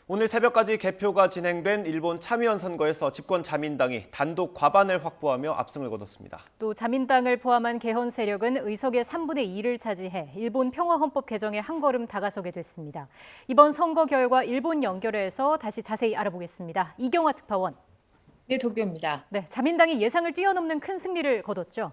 오늘 새벽까지 개표가 진행된 일본 참의원 선거에서 집권 자민당이 단독 과반을 확보하며 압승을 거뒀습니다. 또 자민당을 포함한 개헌 세력은 의석의 3분의 2를 차지해 일본 평화헌법 개정에 한 걸음 다가서게 됐습니다. 이번 선거 결과 일본 연결해서 다시 자세히 알아보겠습니다. 이경화 특파원. 네, 도쿄입니다. 네, 자민당이 예상을 뛰어넘는 큰 승리를 거뒀죠.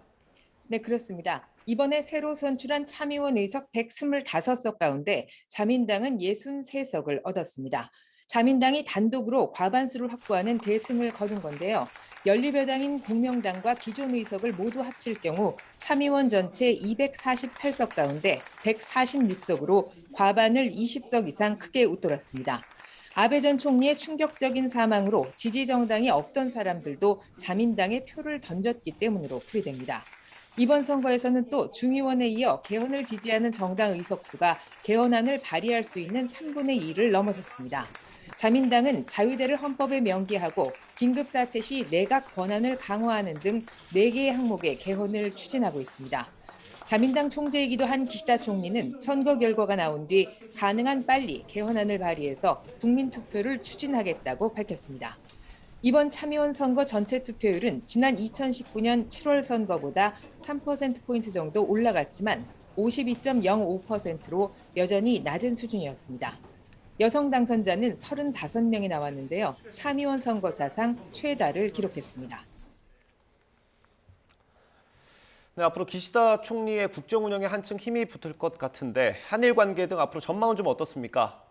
네, 그렇습니다. 이번에 새로 선출한 참의원 의석 125석 가운데 자민당은 63석을 얻었습니다. 자민당이 단독으로 과반수를 확보하는 대승을 거둔 건데요. 연립여당인 공명당과 기존 의석을 모두 합칠 경우 참의원 전체 248석 가운데 146석으로 과반을 20석 이상 크게 웃돌았습니다. 아베 전 총리의 충격적인 사망으로 지지 정당이 없던 사람들도 자민당에 표를 던졌기 때문으로 풀이됩니다. 이번 선거에서는 또 중의원에 이어 개헌을 지지하는 정당 의석수가 개헌안을 발의할 수 있는 3분의 2를 넘어섰습니다. 자민당은 자유대를 헌법에 명기하고 긴급사태 시 내각 권한을 강화하는 등 4개의 항목의 개헌을 추진하고 있습니다. 자민당 총재이기도 한 기시다 총리는 선거 결과가 나온 뒤 가능한 빨리 개헌안을 발의해서 국민투표를 추진하겠다고 밝혔습니다. 이번 참의원 선거 전체 투표율은 지난 2019년 7월 선거보다 3%포인트 정도 올라갔지만 52.05%로 여전히 낮은 수준이었습니다. 여성 당선자는 35명이 나왔는데요. 참의원 선거 사상 최다를 기록했습니다. 네, 앞으로 기시다 총리의 국정 운영에 한층 힘이 붙을 것 같은데 한일 관계 등 앞으로 전망은 좀 어떻습니까?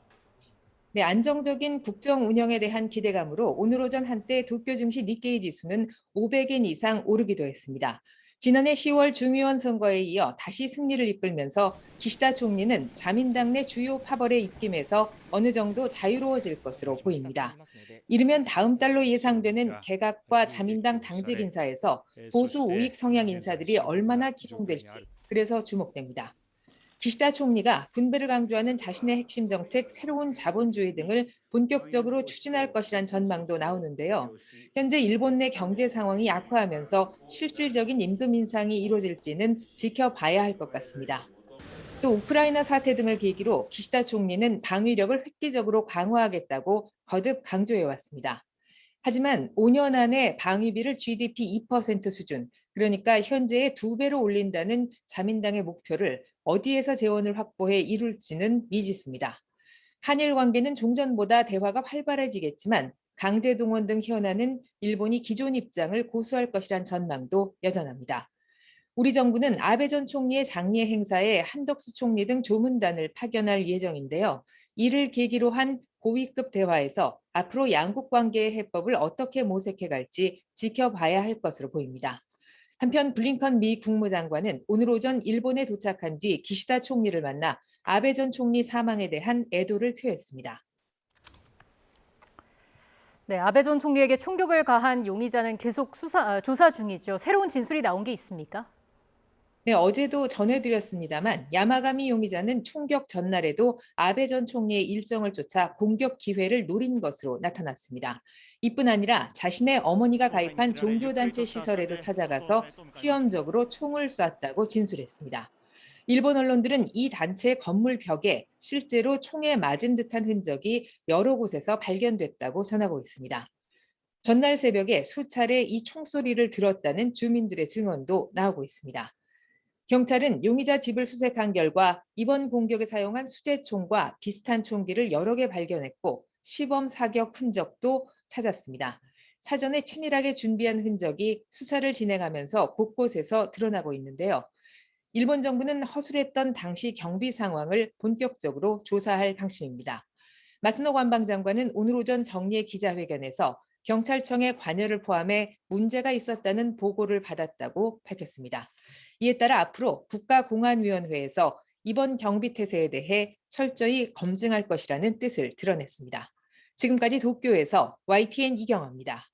네, 안정적인 국정 운영에 대한 기대감으로 오늘 오전 한때 도쿄 증시 니케이 지수는 500엔 이상 오르기도 했습니다. 지난해 10월 중의원 선거에 이어 다시 승리를 이끌면서 기시다 총리는 자민당 내 주요 파벌에 입김해서 어느 정도 자유로워질 것으로 보입니다. 이르면 다음 달로 예상되는 개각과 자민당 당직 인사에서 보수 우익 성향 인사들이 얼마나 기용될지 그래서 주목됩니다. 기시다 총리가 분배를 강조하는 자신의 핵심 정책, 새로운 자본주의 등을 본격적으로 추진할 것이란 전망도 나오는데요. 현재 일본 내 경제 상황이 악화하면서 실질적인 임금 인상이 이루어질지는 지켜봐야 할 것 같습니다. 또 우크라이나 사태 등을 계기로 기시다 총리는 방위력을 획기적으로 강화하겠다고 거듭 강조해 왔습니다. 하지만 5년 안에 방위비를 GDP 2% 수준, 그러니까 현재의 2배로 올린다는 자민당의 목표를 어디에서 재원을 확보해 이룰지는 미지수입니다. 한일 관계는 종전보다 대화가 활발해지겠지만 강제 동원 등 현안은 일본이 기존 입장을 고수할 것이란 전망도 여전합니다. 우리 정부는 아베 전 총리의 장례 행사에 한덕수 총리 등 조문단을 파견할 예정인데요. 이를 계기로 한 고위급 대화에서 앞으로 양국 관계의 해법을 어떻게 모색해 갈지 지켜봐야 할 것으로 보입니다. 한편 블링컨 미 국무장관은 오늘 오전 일본에 도착한 뒤 기시다 총리를 만나 아베 전 총리 사망에 대한 애도를 표했습니다. 네, 아베 전 총리에게 총격을 가한 용의자는 계속 조사 중이죠. 새로운 진술이 나온 게 있습니까? 네, 어제도 전해드렸습니다만 야마가미 용의자는 총격 전날에도 아베 전 총리의 일정을 쫓아 공격 기회를 노린 것으로 나타났습니다. 이뿐 아니라 자신의 어머니가 가입한 종교단체 시설에도 찾아가서 시험적으로 총을 쐈다고 진술했습니다. 일본 언론들은 이 단체 건물 벽에 실제로 총에 맞은 듯한 흔적이 여러 곳에서 발견됐다고 전하고 있습니다. 전날 새벽에 수차례 이 총소리를 들었다는 주민들의 증언도 나오고 있습니다. 경찰은 용의자 집을 수색한 결과 이번 공격에 사용한 수제총과 비슷한 총기를 여러 개 발견했고 시범 사격 흔적도 찾았습니다. 사전에 치밀하게 준비한 흔적이 수사를 진행하면서 곳곳에서 드러나고 있는데요. 일본 정부는 허술했던 당시 경비 상황을 본격적으로 조사할 방침입니다. 마스노 관방장관은 오늘 오전 정례 기자회견에서 경찰청의 관여를 포함해 문제가 있었다는 보고를 받았다고 밝혔습니다. 이에 따라 앞으로 국가공안위원회에서 이번 경비태세에 대해 철저히 검증할 것이라는 뜻을 드러냈습니다. 지금까지 도쿄에서 YTN 이경아입니다.